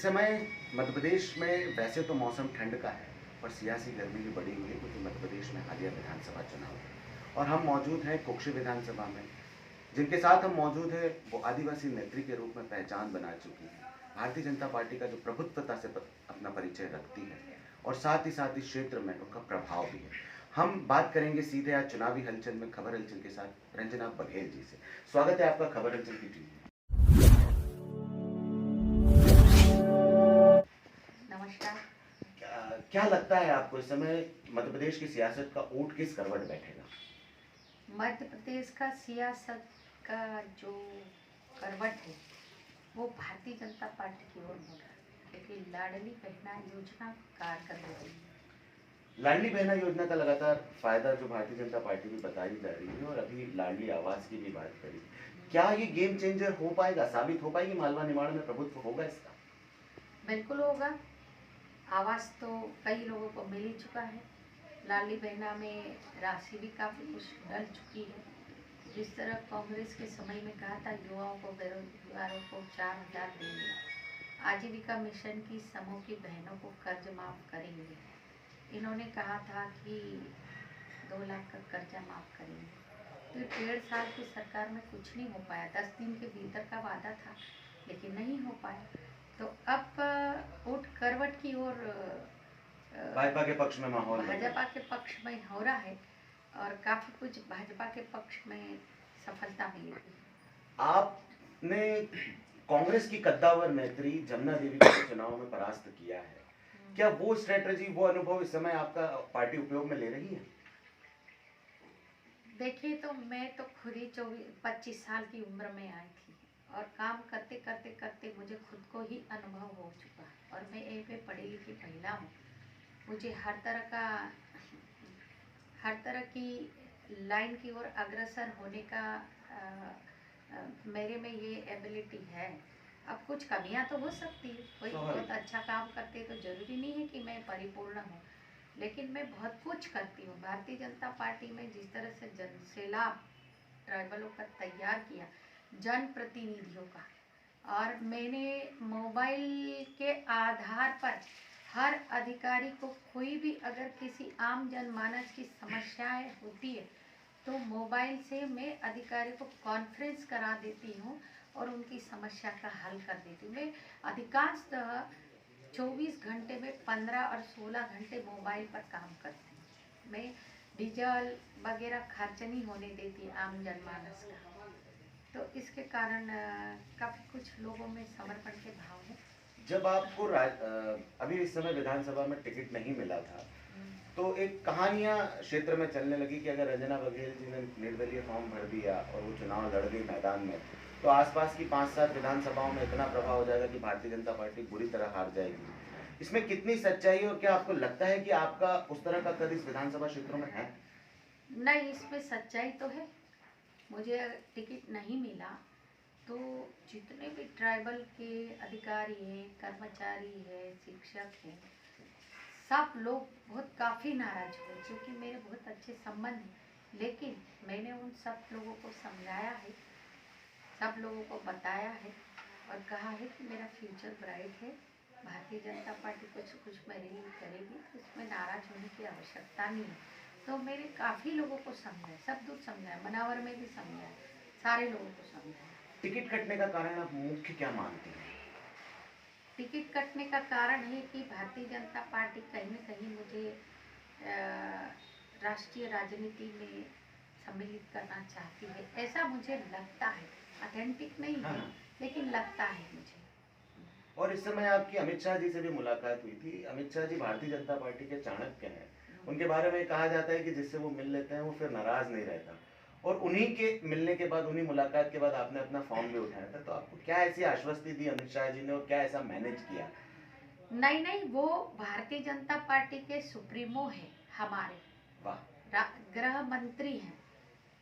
इस समय मध्य प्रदेश में वैसे तो मौसम ठंड का है, पर सियासी गर्मी भी बढ़ी हुई है क्योंकि मध्य प्रदेश में हालिया विधानसभा चुनाव है और हम मौजूद हैं कुक्षी विधानसभा में। जिनके साथ हम मौजूद हैं वो आदिवासी नेत्री के रूप में पहचान बना चुकी है। भारतीय जनता पार्टी का जो प्रभुत्वता से अपना परिचय रखती है और साथ ही इस क्षेत्र में उनका प्रभाव भी है। हम बात करेंगे सीधे आज चुनावी हलचल में खबर हलचल के साथ रंजना बघेल जी से। स्वागत है आपका खबर हलचल की टीम में। नमस्कार। क्या लगता है आपको इस समय मध्य प्रदेश की सियासत का ऊंट किस करवट बैठेगा? मध्य प्रदेश का सियासत का जो करवट है वो भारतीय जनता पार्टी की ओर मुड़ रहा है, क्योंकि लाडली बहना योजना कारगर हो रही है। लाडली बहना योजना का लगातार फायदा जो भारतीय जनता पार्टी भी बताई जा रही है और अभी लाडली आवास की भी बात करी। क्या ये गेम चेंजर हो पाएगा, साबित हो पाएगी? मालवा निमाड़ में प्रभुत्व होगा इसका? बिल्कुल होगा। आवास तो कई लोगों को मिल ही चुका है। लाडली बहना में राशि भी काफ़ी कुछ डल चुकी है। जिस तरह कांग्रेस के समय में कहा था युवाओं को, बेरोजगारों को 4,000 देंगे, आजीविका मिशन की समूह की बहनों को कर्ज माफ करेंगे, इन्होंने कहा था कि 2 लाख का कर्जा माफ करेंगे। तो 1.5 साल की सरकार में कुछ नहीं हो पाया। 10 दिन के भीतर का वादा था लेकिन नहीं हो पाया। तो अब ऊँट करवट की ओर भाजपा के पक्ष में माहौल भाजपा के पक्ष में हो रहा है और काफ़ी कुछ भाजपा के पक्ष में सफलता मिलेगी। आपने कांग्रेस की कद्दावर नेत्री जमुना देवी को चुनाव में परास्त किया है। क्या वो स्ट्रेटजी, वो अनुभव इस समय आपका पार्टी उपयोग में ले रही है? देखिए, तो मैं तो खुद ही 25 साल की उम्र में आई थी और काम करते करते करते मुझे खुद को ही अनुभव हो चुका है और मैं एक पढ़ी लिखी महिला हूँ। मुझे हर तरह की लाइन की ओर अग्रसर होने का मेरे में ये एबिलिटी है। अब कुछ कमियां तो हो सकती है, कोई बहुत अच्छा काम करते तो जरूरी नहीं है कि मैं परिपूर्ण हूँ, लेकिन मैं बहुत कुछ करती हूँ। भारतीय जनता पार्टी में जिस तरह से जनसैलाब ट्राइबलों का तैयार किया, जनप्रतिनिधियों का, और मैंने मोबाइल के आधार पर हर अधिकारी को कोई भी अगर किसी आम जनमानस की समस्याएं होती है तो मोबाइल से मैं अधिकारी को कॉन्फ्रेंस करा देती हूँ और उनकी समस्या का हल कर देती हूँ। मैं अधिकांशतः 24 घंटे में 15 और 16 घंटे मोबाइल पर काम करती हूँ। मैं डीजल वगैरह खर्च नहीं होने देती आम जनमानस का। तो इसके कारण काफ़ी कुछ लोगों में समर्पण के भाव है। जब आपको अभी इस समय विधानसभा में टिकट नहीं मिला था तो एक कहानियां क्षेत्र में चलने लगी कि अगर रंजना बघेल जी ने निर्दलीय फॉर्म भर दिया और वो चुनाव लड़ गई मैदान में तो आसपास की 5-7 विधानसभाओं में इतना प्रभाव हो जाएगा कि भारतीय जनता पार्टी बुरी तरह हार जाएगी। इसमें कितनी सच्चाई है और क्या आपको लगता है कि आपका उस तरह का कद इस विधानसभा क्षेत्रों में है? नहीं, इसमें सच्चाई तो है। मुझे टिकट नहीं मिला तो जितने भी ट्राइबल के अधिकारी हैं, कर्मचारी हैं, शिक्षक हैं, सब लोग बहुत काफ़ी नाराज हुए, क्योंकि मेरे बहुत अच्छे संबंध हैं। लेकिन मैंने उन सब लोगों को समझाया है, सब लोगों को बताया है और कहा है कि मेरा फ्यूचर ब्राइट है, भारतीय जनता पार्टी कुछ मेरे लिए करेगी, तो इसमें नाराज होने की आवश्यकता नहीं है। तो मैंने काफ़ी लोगों को समझाया, सब दूर समझाया, मनावर में भी समझाया, सारे लोगों को समझाया। टिकट कटने का कारण आप मुख्य क्या मानते हैं? टिकट कटने का कारण है कि भारतीय जनता पार्टी कहीं न कहीं मुझे राष्ट्रीय राजनीति में सम्मिलित करना चाहती है, ऐसा मुझे लगता है। ऑथेंटिक नहीं है, लेकिन लगता है मुझे। और इस समय आपकी अमित शाह जी से भी मुलाकात हुई थी। अमित शाह जी भारतीय जनता पार्टी के चाणक्य हैं। उनके बारे में कहा जाता है कि जिससे वो मिल लेते हैं वो फिर नाराज नहीं रहता, और उन्हीं के मिलने के बाद, उन्हीं मुलाकात के बाद आपने अपना फॉर्म भी उठाया था। तो आपको क्या ऐसी आश्वस्ति दी अमित शाह जी ने और क्या ऐसा मैनेज किया? नहीं, वो भारतीय जनता पार्टी के सुप्रीमो हैं हमारे। वाह। गृह मंत्री हैं,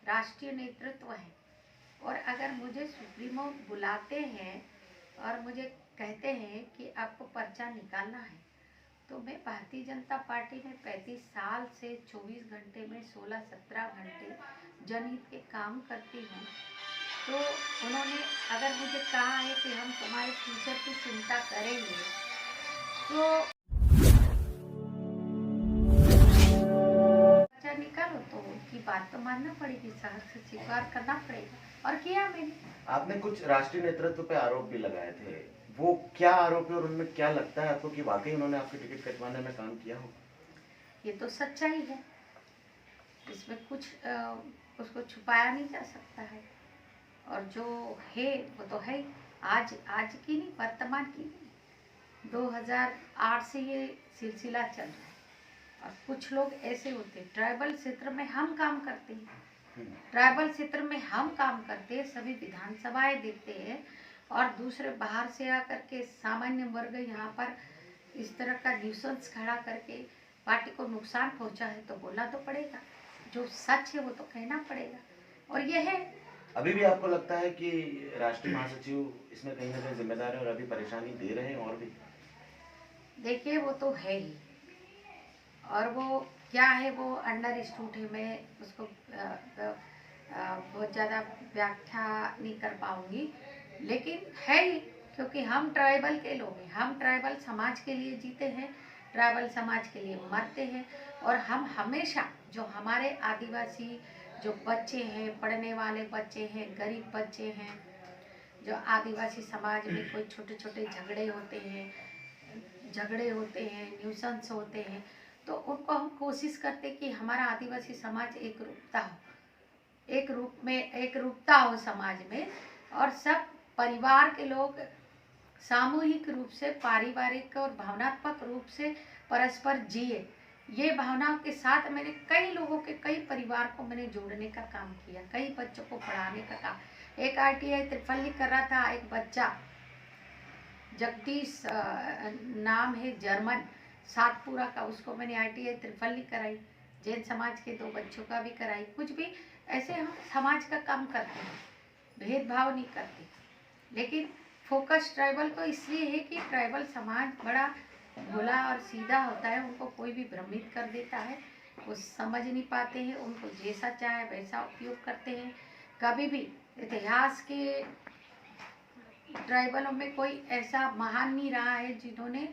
राष्ट्रीय नेतृत्व है, और अगर मुझे सुप्रीमो बुलाते हैं और मुझे कहते हैं कि आपको पर्चा निकालना है, तो मैं भारतीय जनता पार्टी में 35 साल से 24 घंटे में 16-17 घंटे जनहित के काम करती हूँ। तो उन्होंने अगर मुझे कहा है कि हम तुम्हारे फ्यूचर की चिंता करेंगे, तो बच्चा निकालो तो उनकी बात तो मानना पड़ेगी, सहर्ष से स्वीकार करना पड़ेगा, और किया मैंने। आपने कुछ राष्ट्रीय नेतृत्व पे आरोप भी लगाए थे, वो क्या आरोप है और उनमें क्या लगता है आपको कि वाकई उन्होंने आपके टिकट कटवाने में काम किया हो? ये तो सच्चाई है, इसमें कुछ उसको छुपाया नहीं जा सकता है, और जो है वो तो है। आज आज की नहीं, वर्तमान की नहीं, 2008 से ये सिलसिला चल रहा है। और कुछ लोग ऐसे होते हैं, ट्राइबल क्षेत्र में हम काम करते हैं, ट्राइबल क्षेत्र में हम काम करते हैं, सभी विधानसभाएं देखते हैं, और दूसरे बाहर से आकर के सामान्य वर्ग यहाँ पर इस तरह का न्यूसेंस खड़ा करके पार्टी को नुकसान पहुंचा है, तो बोलना तो पड़ेगा, जो सच है वो तो कहना पड़ेगा, और ये है। अभी भी आपको लगता है कि राष्ट्रीय महासचिव इसमें कहीं ना कहीं जिम्मेदार है और अभी परेशानी दे रहे हैं और भी? देखिए वो तो है ही, और वो क्या है वो अंडर स्टूट है, मैं उसको बहुत ज़्यादा व्याख्या नहीं कर पाऊंगी, लेकिन है ही, क्योंकि हम ट्राइबल के लोग हैं, हम ट्राइबल समाज के लिए जीते हैं, ट्राइबल समाज के लिए मरते हैं, और हम हमेशा जो हमारे आदिवासी जो बच्चे हैं, पढ़ने वाले बच्चे हैं, गरीब बच्चे हैं, जो आदिवासी समाज में कोई छोटे छोटे झगड़े होते हैं, न्यूसेंस होते हैं, तो उनको हम कोशिश करते कि हमारा आदिवासी समाज एक रूपता हो समाज में, और सब परिवार के लोग सामूहिक रूप से, पारिवारिक और भावनात्मक रूप से परस्पर जिए। ये भावनाओं के साथ मैंने कई लोगों के, कई परिवार को मैंने जोड़ने का काम किया, कई बच्चों को पढ़ाने का काम। एक ITI त्रिफली कर रहा था एक बच्चा, जगदीश नाम है, जर्मन, सातपुरा का, उसको मैंने ITI त्रिफली कराई, जैन समाज के 2 बच्चों का भी कराई। कुछ भी ऐसे हम समाज का काम करते हैं, भेदभाव नहीं करते, लेकिन फोकस ट्राइबल तो इसलिए है कि ट्राइबल समाज बड़ा भोला और सीधा होता है, उनको कोई भी भ्रमित कर देता है, वो समझ नहीं पाते हैं, उनको जैसा चाहे वैसा उपयोग करते हैं। कभी भी इतिहास के ट्राइबलों में कोई ऐसा महान नहीं रहा है जिन्होंने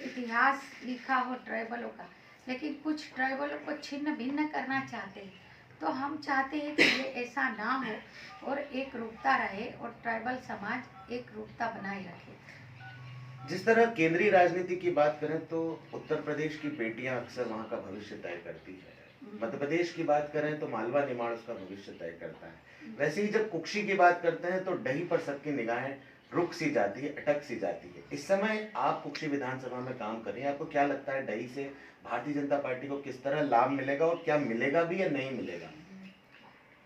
इतिहास लिखा हो ट्राइबलों का, लेकिन कुछ ट्राइबलों को छिन्न भिन्न करना चाहते हैं। तो हम चाहते हैं कि ये ऐसा ना हो और एक रूपता रहे, और ट्राइबल समाज एक रूपता बनाए रखे। जिस तरह केंद्रीय राजनीति की बात करें तो उत्तर प्रदेश की बेटियां अक्सर वहां का भविष्य तय करती है, मध्य प्रदेश की बात करें तो मालवा निमाड़ उसका भविष्य तय करता है। वैसे ही जब कुक्षी की बात करते हैं तो डही पर सबकी निगाहें रुक सी जाती है, अटक सी जाती है। इस समय आप कुक्षी विधानसभा में काम कर रहे हैं, आपको क्या लगता है डही से भारतीय जनता पार्टी को किस तरह लाभ मिलेगा और क्या मिलेगा भी या नहीं मिलेगा?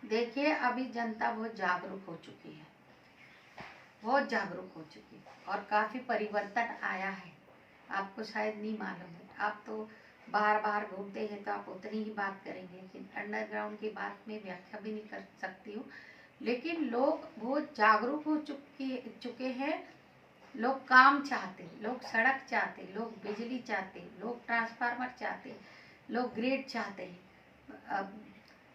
देखिए, अभी जनता बहुत जागरूक हो चुकी है, बहुत जागरूक हो चुकी है, और काफ़ी परिवर्तन आया है। आपको शायद नहीं मालूम है, आप तो बाहर बाहर घूमते हैं तो आप उतनी ही बात करेंगे, लेकिन अंडरग्राउंड की बात में व्याख्या भी नहीं कर सकती हूँ। लेकिन लोग बहुत जागरूक हो चुके हैं, लोग काम चाहते, लोग सड़क चाहते, लोग बिजली चाहते, लोग ट्रांसफार्मर चाहते, लोग ग्रिड चाहते हैं, अब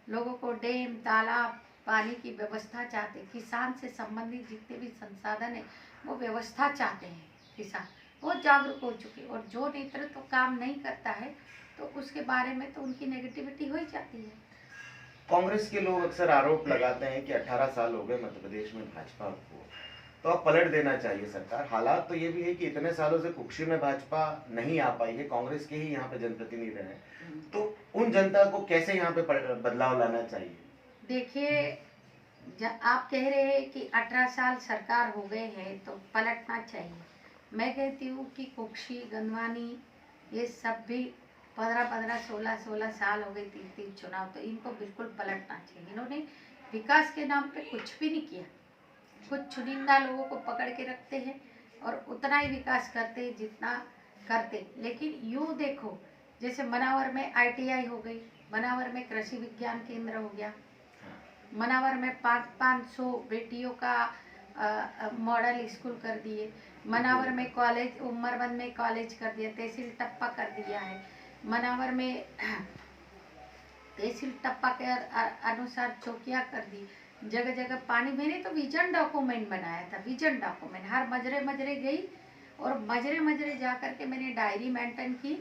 लोगों को डैम, तालाब, पानी की व्यवस्था चाहते, किसान से संबंधित जितने भी संसाधन है वो व्यवस्था चाहते हैं। किसान बहुत जागरूक हो चुके, और जो नेतृत्व काम नहीं करता है तो उसके बारे में तो उनकी नेगेटिविटी हो ही जाती है। कांग्रेस के लोग अक्सर आरोप लगाते हैं कि 18 साल हो गए मध्य प्रदेश में भाजपा को, तो अब पलट देना चाहिए सरकार। हालात तो ये भी है कि इतने सालों से कुक्षी में भाजपा नहीं आ पाई है, कांग्रेस के ही यहाँ पे जनप्रतिनिधि रहे हैं, तो उन जनता को कैसे यहाँ पे बदलाव लाना चाहिए? देखिए, आप कह रहे हैं कि 18 साल सरकार हो गए हैं तो पलटना चाहिए। मैं कहती हूँ कि कुक्षी, गंदवानी, ये सब भी 15-15, 16-16 साल हो गए, 3-3 चुनाव, तो इनको बिल्कुल पलटना चाहिए। इन्होंने विकास के नाम पे कुछ भी नहीं किया, कुछ चुनिंदा लोगों को पकड़ के रखते हैं और उतना ही विकास करते हैं जितना करते। लेकिन यूँ देखो, जैसे मनावर में ITI हो गई, मनावर में कृषि विज्ञान केंद्र हो गया, मनावर में 500 बेटियों का मॉडल स्कूल कर दिए, मनावर में कॉलेज, उमरबंद में कॉलेज कर दिया, तहसील टप्पा कर दिया है, मनावर में तहसील टप्पा के अनुसार चौकियाँ कर दी, जगह जगह पानी। मैंने तो विजन डॉक्यूमेंट बनाया था, विजन डॉक्यूमेंट। हर मजरे मजरे गई और मजरे मजरे जा करके मैंने डायरी मेंटेन की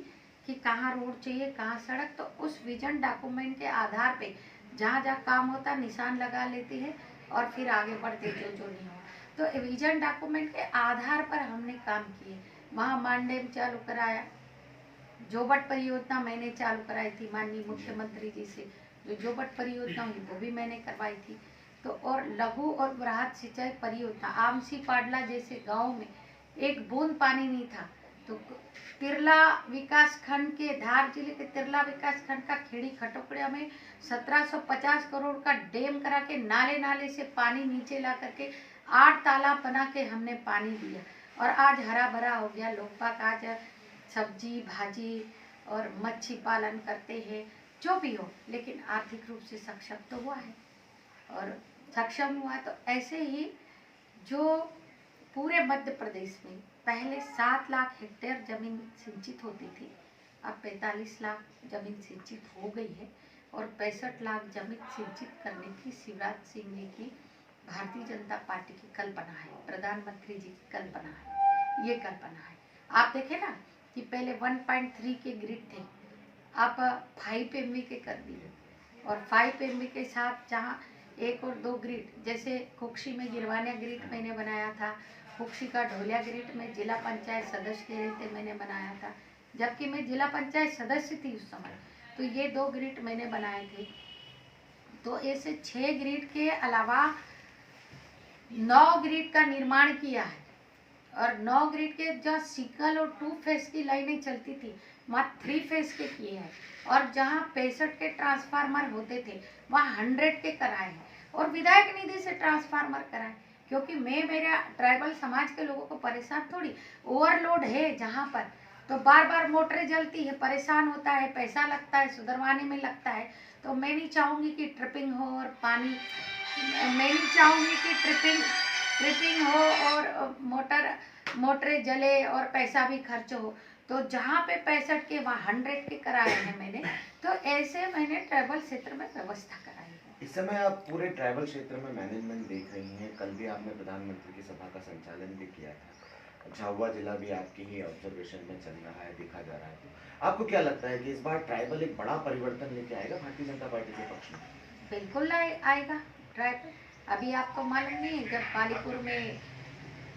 कि कहाँ रोड चाहिए, कहाँ सड़क। तो उस विजन डॉक्यूमेंट के आधार पे जहाँ जहाँ काम होता निशान लगा लेती है और फिर आगे बढ़ते जो नहीं हुआ। तो विजन डॉक्यूमेंट के आधार पर हमने काम किए। वहाँ मानडेम चालू कराया, जोबट परियोजना मैंने चालू कराई थी माननीय मुख्यमंत्री जी से। जो जोबट परियोजना हुई वो भी मैंने करवाई थी। तो और लघु और वृहद सिंचाई परियोजना आमसी पाडला जैसे गांव में एक बूंद पानी नहीं था। तो तिरला विकास खंड के, धार जिले के तिरला विकास खंड का खेड़ी खटोकड़िया में 1750 करोड़ का डैम करा के नाले नाले से पानी नीचे ला करके 8 तालाब बना के हमने पानी दिया। और आज हरा भरा हो गया। लोग बाग आज सब्जी भाजी और मच्छी पालन करते हैं, जो भी हो, लेकिन आर्थिक रूप से सक्षम तो हुआ है और सक्षम हुआ। तो ऐसे ही जो पूरे मध्य प्रदेश में पहले 7 लाख हेक्टेयर जमीन सिंचित होती थी, अब 45 लाख जमीन सिंचित हो गई है। और 65 लाख जमीन सिंचित करने की शिवराज सिंह जी की, भारतीय जनता पार्टी की कल्पना है, प्रधानमंत्री जी की कल्पना है, ये कल्पना है। आप देखें ना कि पहले 1.3 के ग्रिड थे, आप 5 MV के कर दिए। और 5 MV के साथ जहाँ 1 और 2 ग्रिड, जैसे कुक्षी में गिरवानिया ग्रिड मैंने बनाया था, कुक्षी का ढोलिया ग्रिड में जिला पंचायत सदस्य के रहते मैंने बनाया था, जबकि मैं जिला पंचायत सदस्य थी उस समय। तो ये 2 ग्रिड मैंने बनाए थे। तो ऐसे 6 ग्रिड के अलावा 9 ग्रिड का निर्माण किया है। और 9 ग्रिड के जहाँ सिंगल और 2 फेस की लाइनें चलती थी, वहाँ 3 फेस के किए हैं। और जहाँ 65 के ट्रांसफार्मर होते थे वहाँ 100 के कराए हैं। और विधायक निधि से ट्रांसफार्मर कराए, क्योंकि मैं मेरे ट्राइबल समाज के लोगों को परेशान थोड़ी, ओवरलोड है जहाँ पर, तो बार बार मोटरें जलती है, परेशान होता है, पैसा लगता है, सुधरवाने में लगता है। तो मैं नहीं चाहूँगी कि ट्रिपिंग हो और पानी, मैं नहीं चाहूँगी कि ट्रिपिंग हो और मोटरें जले और पैसा भी खर्च हो। तो जहाँ पे 65 के वहाँ 100 के कराए हैं मैंने। तो ऐसे मैंने ट्राइबल क्षेत्र में व्यवस्था कराई है। इस समय आप पूरे ट्राइबल क्षेत्र में मैनेजमेंट देख रही हैं। कल भी आपने प्रधानमंत्री की सभा का संचालन भी किया था। झाबुआ जिला भी आपकी ही ऑब्जर्वेशन में चल रहा है, देखा जा रहा है। तो आपको क्या लगता है कि इस बार ट्राइबल एक बड़ा परिवर्तन लेके आएगा भारतीय जनता पार्टी के पक्ष में? बिल्कुल आएगा ट्राइबल। अभी आपको मालूम नहीं है, जब पालीपुर में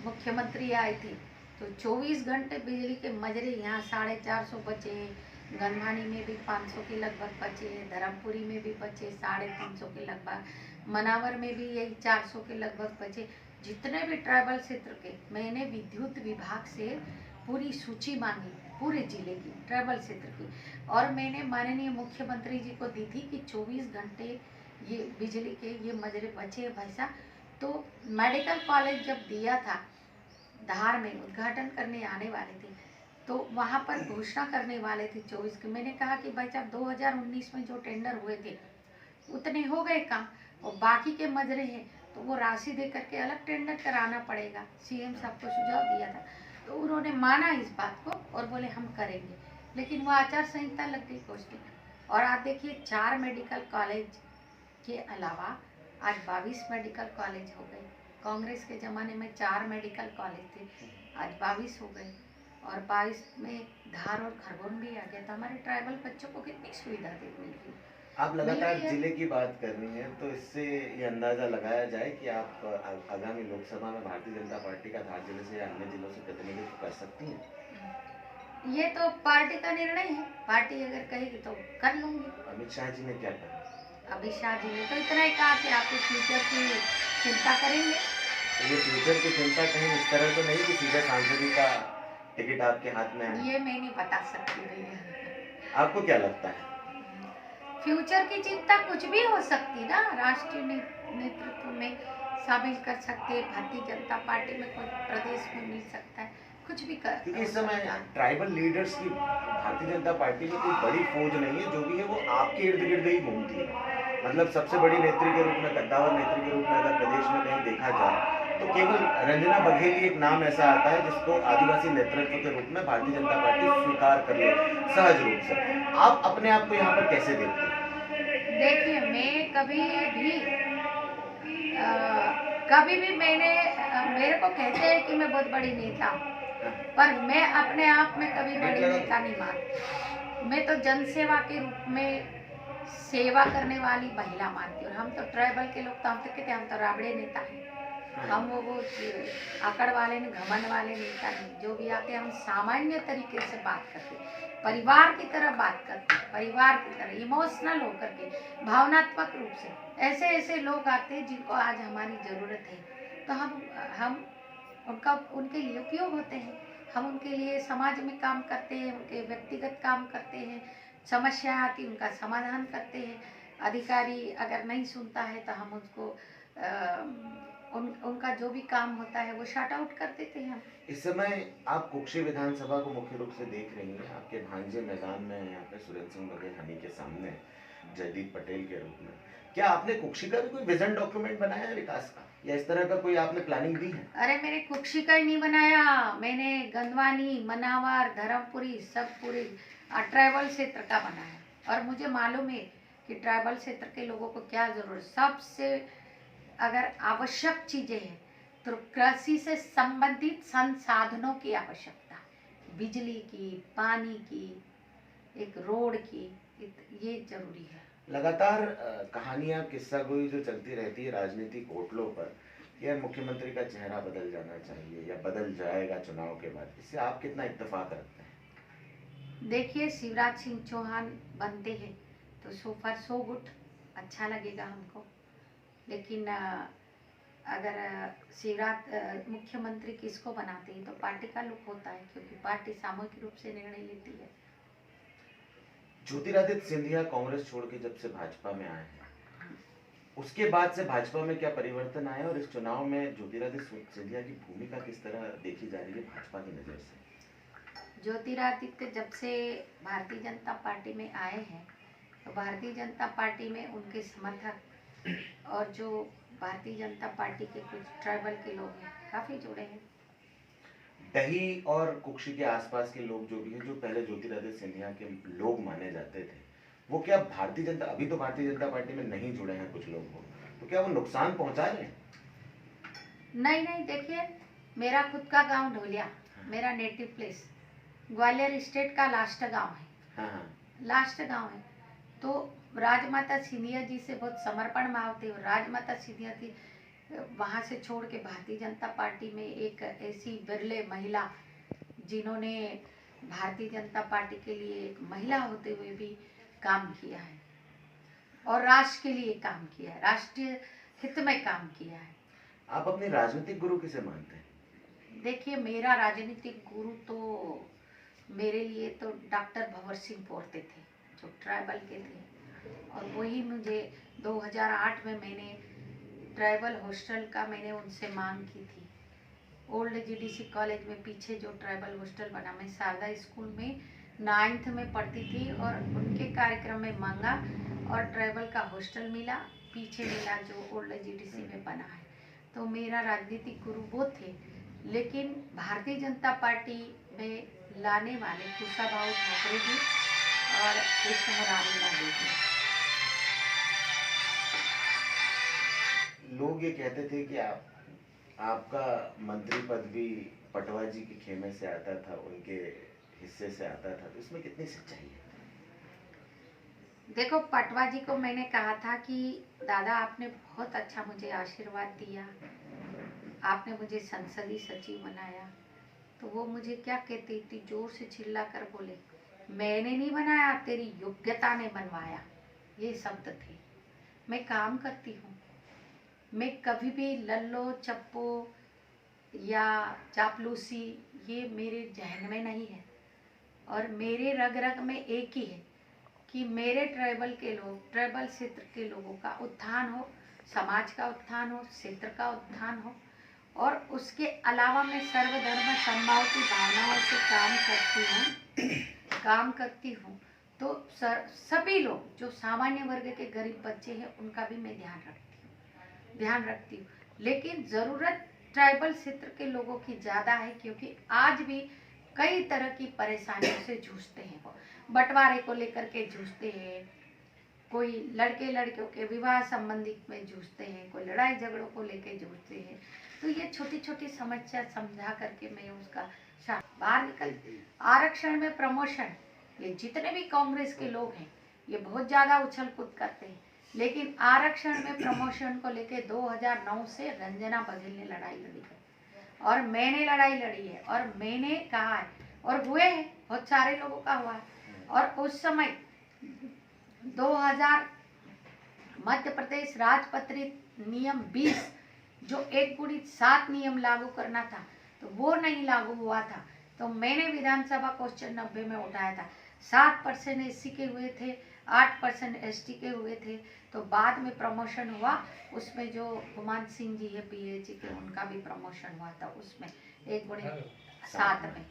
मुख्यमंत्री आए थे तो 24 घंटे बिजली के मजरे यहाँ 450 बचे, गंधवानी में भी 500 के लगभग बचे, धर्मपुरी में भी बचे 350 के लगभग, मनावर में भी यही 400 के लगभग बचे। जितने भी ट्राइबल क्षेत्र के, मैंने विद्युत विभाग से पूरी सूची मांगी पूरे जिले की ट्राइबल क्षेत्र की, और मैंने माननीय मुख्यमंत्री जी को दी थी कि 24 घंटे ये बिजली के ये मजरे बचे हैं भाई साहब। तो मेडिकल कॉलेज जब दिया था, धार में उद्घाटन करने आने वाले थे, तो वहाँ पर घोषणा करने वाले थे 24 के। मैंने कहा कि भाई साहब 2019 में जो टेंडर हुए थे उतने हो गए काम, और बाकी के मजरे हैं तो वो राशि दे करके अलग टेंडर कराना पड़ेगा। सीएम साहब को सुझाव दिया था, तो उन्होंने माना इस बात को और बोले हम करेंगे। लेकिन वो आचार संहिता लग गई पोस्टिंग। और आप देखिए 4 मेडिकल कॉलेज के अलावा आज 22 मेडिकल कॉलेज हो गए। कांग्रेस के ज़माने में 4 मेडिकल कॉलेज थे, आज 22 हो गए। और 22 में धार और खरगोन भी आ गया। तो हमारे ट्राइबल बच्चों को कितनी सुविधा दे मिली। आप लगातार जिले की बात कर रही हैं, तो इससे ये अंदाजा लगाया जाए कि आप आगामी लोकसभा में भारतीय जनता पार्टी का धार जिले से या अन्य जिलों से प्रतिनिधित्व कर सकती हैं? ये तो पार्टी का निर्णय है, पार्टी अगर कहेगी तो कर लूंगी। अमित शाह जी ने क्या कहा? अमित शाह जी ने तो इतना ही कहा कि आप फ्यूचर की चिंता करेंगे। तो ये फ्यूचर की चिंता कहीं इस तरह तो नहीं कि सीधे सांसदी का टिकट आपके हाथ में है? ये मैं नहीं बता सकती भैया। आपको क्या लगता है? फ्यूचर की चिंता कुछ भी हो सकती ना, राष्ट्रीय नेतृत्व में शामिल कर सकते हैं, भारतीय जनता पार्टी में कोई प्रदेश में मिल सकता है, कुछ भी कर। क्योंकि इस समय ट्राइबल लीडर्स की भारतीय जनता पार्टी में कोई बड़ी फौज नहीं है, जो भी है वो आपके इर्द गिर्द ही घूमती है। मतलब सबसे बड़ी नेत्री के रूप में, कद्दावर नेत्री के रूप में अगर प्रदेश में कहीं देखा जाए तो केवल रंजना बघेली एक नाम ऐसा आता है जिसको आदिवासी नेतृत्व के रूप में भारतीय जनता पार्टी स्वीकार कर ले सहज रूप से। आप अपने आप को यहाँ पर कैसे देखते हैं? देखिए, मैं कभी भी कभी भी मेरे को कहते हैं कि मैं बहुत बड़ी नेता हूँ, पर मैं अपने आप में कभी बड़ी नेता नहीं मानती। मैं तो जनसेवा के रूप में सेवा करने वाली महिला मानती हूँ। हम तो ट्राइबल के लोग तो हम तो कहते हैं हम तो राबड़े नेता हैं। हम वो आकड़ वाले ने घमंड वाले नेता नहीं। जो भी आते हैं हम सामान्य तरीके से बात करते हैं, परिवार की तरह बात करते हैं, परिवार की तरह इमोशनल होकर के, भावनात्मक रूप से। ऐसे ऐसे लोग आते हैं जिनको आज हमारी ज़रूरत है, तो हम उनके लिए उपयोग होते हैं। हम उनके लिए समाज में काम करते हैं, उनके व्यक्तिगत काम करते हैं, समस्या आती है उनका समाधान करते हैं। अधिकारी अगर नहीं सुनता है तो हम उसको उनका जो भी काम होता है वो शट आउट कर देते हैं हम। इस समय आप कुक्षी विधानसभा को मुख्य रूप से देख रही हैं। आपके भांजे मैदान में यहाँ पे सुरेंद्र सिंह बघेल हनी के सामने जयदीप पटेल के रूप में। क्या आपने कुक्षी का भी कोई विजन डॉक्यूमेंट बनाया है विकास का, या इस तरह का कोई आपने प्लानिंग दी है? अरे मैंने कुक्षी का ही नहीं बनाया, मैंने गंदवानी, मनावर, धर्मपुरी, सबपुरी ट्राइबल क्षेत्र का बनाया। और मुझे मालूम है कि ट्राइबल क्षेत्र के लोगों को क्या जरूरत, सबसे अगर आवश्यक चीजें हैं तो कृषि से संबंधित संसाधनों की आवश्यकता, बिजली की, पानी की, एक रोड की, ये जरूरी है। लगातार कहानियां किस्सा गोई जो चलती रहती है राजनीतिक होटलों पर, यार मुख्यमंत्री का चेहरा बदल जाना चाहिए या बदल जाएगा चुनाव के बाद, इससे आप कितना इत्तेफाक रखते हैं? देखिए, शिवराज सिंह चौहान बनते हैं तो सो फॉर सो गुड, अच्छा लगेगा हमको। लेकिन अगर शिवराज मुख्यमंत्री किसको बनाते हैं तो पार्टी का लुक होता है, क्योंकि पार्टी सामूहिक रूप से निर्णय लेती है। ज्योतिरादित्य सिंधिया कांग्रेस छोड़ के जब से भाजपा में आए हैं, उसके बाद से भाजपा में क्या परिवर्तन आया, और इस चुनाव में ज्योतिरादित्य सिंधिया की भूमिका किस तरह देखी जा रही है भाजपा की नजर से? ज्योतिरादित्य जब से भारतीय जनता पार्टी में आए हैं तो भारतीय जनता पार्टी में उनके समर्थक और जो भारतीय जनता पार्टी के कुछ ट्राइबल के लोग हैं काफी जुड़े हैं। दही और कुक्षी के आसपास के लोग जो भी हैं, जो पहले ज्योतिरादित्य सिंधिया के लोग माने जाते थे, वो क्या भारतीय जनता, अभी तो भारतीय जनता पार्टी में नहीं जुड़े हैं कुछ लोग को, तो क्या वो नुकसान पहुंचा रहे हैं? नहीं नहीं, देखिए, मेरा खुद का गांव ढोलिया, मेरा नेटिव प्लेस ग्वालियर स्टेट का लास्ट गांव है। हाँ। लास्ट गांव है तो राजमाता सिंधिया जी से बहुत समर्पण भाव थे। और राजमाता सिंधिया थी वहाँ से छोड़ के भारतीय जनता पार्टी में एक ऐसी बिरले महिला जिन्होंने भारतीय जनता पार्टी के लिए एक महिला होते हुए भी काम किया है और राष्ट्र के लिए काम किया है, राष्ट्रीय हित में काम किया है। आप अपने राजनीतिक गुरु किसे मानते हैं? देखिए, मेरा राजनीतिक गुरु तो मेरे लिए तो डॉक्टर भंवर सिंह पोर्ते थे, जो ट्राइबल के थे। और वही मुझे 2008 में मैंने ट्राइबल हॉस्टल का मैंने उनसे मांग की थी। ओल्ड जीडीसी कॉलेज में पीछे जो ट्राइबल हॉस्टल बना, मैं शारदा स्कूल में 9th में पढ़ती थी और उनके कार्यक्रम में मांगा और ट्राइबल का हॉस्टल मिला, पीछे मिला जो ओल्ड जीडीसी में बना है। तो मेरा राजनीतिक गुरु वो थे। लेकिन भारतीय जनता पार्टी में लाने वाले कुशाभाऊ ठाकरे जी और कृष्ण मुरारी लाल जी। लोग ये कहते थे कि आपका मंत्री पद भी पटवा जी के खेमे से आता था, उनके हिस्से से आता था, तो इसमें कितनी सच्चाई है? देखो, पटवा जी को मैंने कहा था कि दादा आपने बहुत अच्छा मुझे आशीर्वाद दिया, आपने मुझे संसदीय सचिव बनाया। तो वो मुझे क्या कहते, इतनी जोर से चिल्ला कर बोले, मैंने नहीं बनाया, तेरी योग्यता ने बनवाया। ये शब्द थे। मैं काम करती हूँ, मैं कभी भी लल्लो चप्पो या चापलूसी ये मेरे जहन में नहीं है। और मेरे रग रग में एक ही है कि मेरे ट्राइबल के लोग, ट्राइबल क्षेत्र के लोगों का उत्थान हो, समाज का उत्थान हो, क्षेत्र का उत्थान हो। और उसके अलावा मैं सर्वधर्म समभाव की भावनाओं से काम करती हूँ। तो सभी लोग जो सामान्य वर्ग के गरीब बच्चे हैं उनका भी मैं ध्यान रखती हूँ। लेकिन ज़रूरत ट्राइबल क्षेत्र के लोगों की ज़्यादा है, क्योंकि आज भी कई तरह की परेशानियों से जूझते हैं। वो बंटवारे को लेकर के जूझते हैं, कोई लड़के लड़कियों के विवाह संबंधित में जूझते हैं, कोई लड़ाई झगड़ों को लेके जूझते हैं। तो ये छोटी छोटी समस्या समझा करके मैं उसका बाहर निकल। आरक्षण में प्रमोशन, ये जितने भी कांग्रेस के लोग हैं ये बहुत ज़्यादा उछल कूद करते हैं, लेकिन आरक्षण में प्रमोशन को लेके 2009 से रंजना बघेल ने लड़ाई लड़ी है और मैंने लड़ाई लड़ी है और मैंने कहा है और हुए हैं, बहुत सारे लोगों का हुआ है। और उस समय 2000 मध्य प्रदेश राजपत्रित नियम 20 जो 1:7 नियम लागू करना था तो वो नहीं लागू हुआ था, तो मैंने विधानसभा क्वेश्चन 90 में उठाया था। 7% SC के हुए थे, 8% ST के हुए थे। तो बाद में प्रमोशन हुआ, उसमें जो गुमान सिंह जी है PAG के, उनका भी प्रमोशन हुआ था। उसमें 1:7 में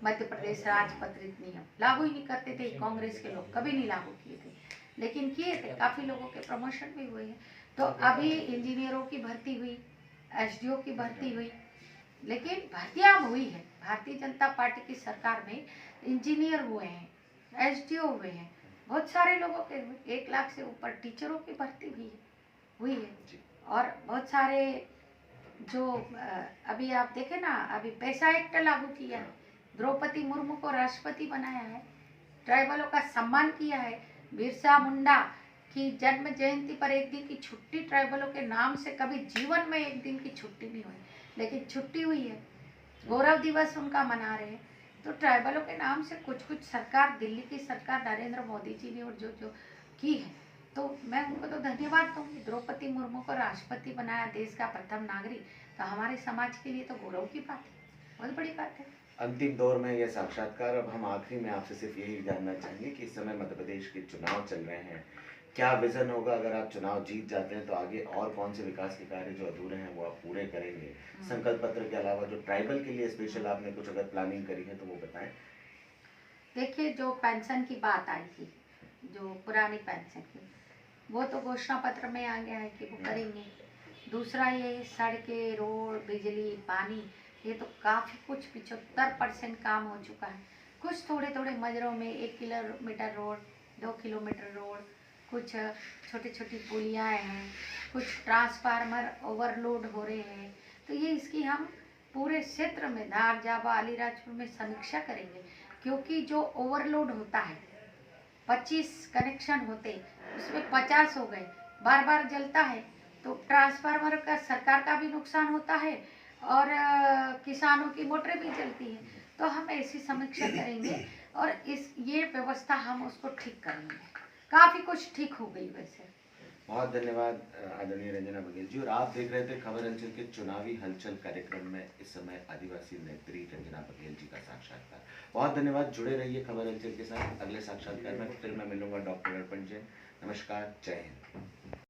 मध्य प्रदेश राजपत्रित नियम लागू ही नहीं करते थे कांग्रेस के लोग, कभी नहीं लागू किए थे, लेकिन किए थे। काफ़ी लोगों के प्रमोशन भी हुए हैं। तो अभी इंजीनियरों की भर्ती हुई, SDO की भर्ती हुई, लेकिन भर्तियाँ हुई है। भारतीय जनता पार्टी की सरकार में इंजीनियर हुए हैं, SDO हुए हैं, बहुत सारे लोगों के हुए। 1 लाख से ऊपर टीचरों की भर्ती हुई है। और बहुत सारे जो अभी आप देखें ना, अभी पैसा एक्ट लागू किया है, द्रौपदी मुर्मू को राष्ट्रपति बनाया है, ट्राइबलों का सम्मान किया है, बिरसा मुंडा की जन्म जयंती पर 1 दिन की छुट्टी ट्राइबलों के नाम से कभी जीवन में 1 दिन की छुट्टी नहीं हुई, लेकिन छुट्टी हुई है। गौरव दिवस उनका मना रहे हैं। तो ट्राइबलों के नाम से कुछ सरकार, दिल्ली की सरकार नरेंद्र मोदी जी ने और जो की है, तो मैं उनको तो धन्यवाद दूंगी। द्रौपदी मुर्मू को राष्ट्रपति बनाया, देश का प्रथम नागरिक, तो हमारे समाज के लिए तो गौरव की बात है, बहुत बड़ी बात है। अंतिम दौर में यह साक्षात्कार, अब हम आखिरी में आपसे सिर्फ यही जानना चाहेंगे कि इस समय मध्य प्रदेश के चुनाव चल रहे हैं, क्या विजन होगा? अगर आप चुनाव जीत जाते हैं तो आगे और कौन से विकास के कार्य जो अधूरे हैं वो आप पूरे करेंगे? संकल्प पत्र के अलावा जो ट्राइबल के लिए स्पेशल आपने कुछ अगर प्लानिंग करी है तो वो बताएं। देखिए, जो पेंशन की बात आई थी, जो पुरानी पेंशन की, वो तो घोषणा पत्र में आ गया है कि वो करेंगे। दूसरा ये सड़कें, रोड, बिजली, पानी, ये तो काफ़ी कुछ 75% काम हो चुका है। कुछ थोड़े थोड़े मजरों में 1 किलोमीटर रोड, 2 किलोमीटर रोड, कुछ छोटी छोटी पुलियाँ हैं, कुछ ट्रांसफार्मर ओवरलोड हो रहे हैं। तो ये इसकी हम पूरे क्षेत्र में, धार, जावा, अलीराजपुर में समीक्षा करेंगे, क्योंकि जो ओवरलोड होता है, 25 कनेक्शन होते, उसमें 50 हो गए, बार बार जलता है, तो ट्रांसफार्मर का सरकार का भी नुकसान होता है और किसानों की मोटरें भी जलती हैं। तो हम ऐसी समीक्षा करेंगे और ये व्यवस्था हम उसको ठीक करेंगे। काफ़ी कुछ ठीक हो गई वैसे। बहुत धन्यवाद आदरणीय रंजना बघेल जी। और आप देख रहे थे खबर अंचल के चुनावी हलचल कार्यक्रम में इस समय आदिवासी नेत्री रंजना बघेल जी का साक्षात्कार। बहुत धन्यवाद, जुड़े रहिए खबर अंचल के साथ। अगले साक्षात्कार में फिर मैं मिलूंगा डॉक्टर अर्पण जैन। नमस्कार, जय हिंद।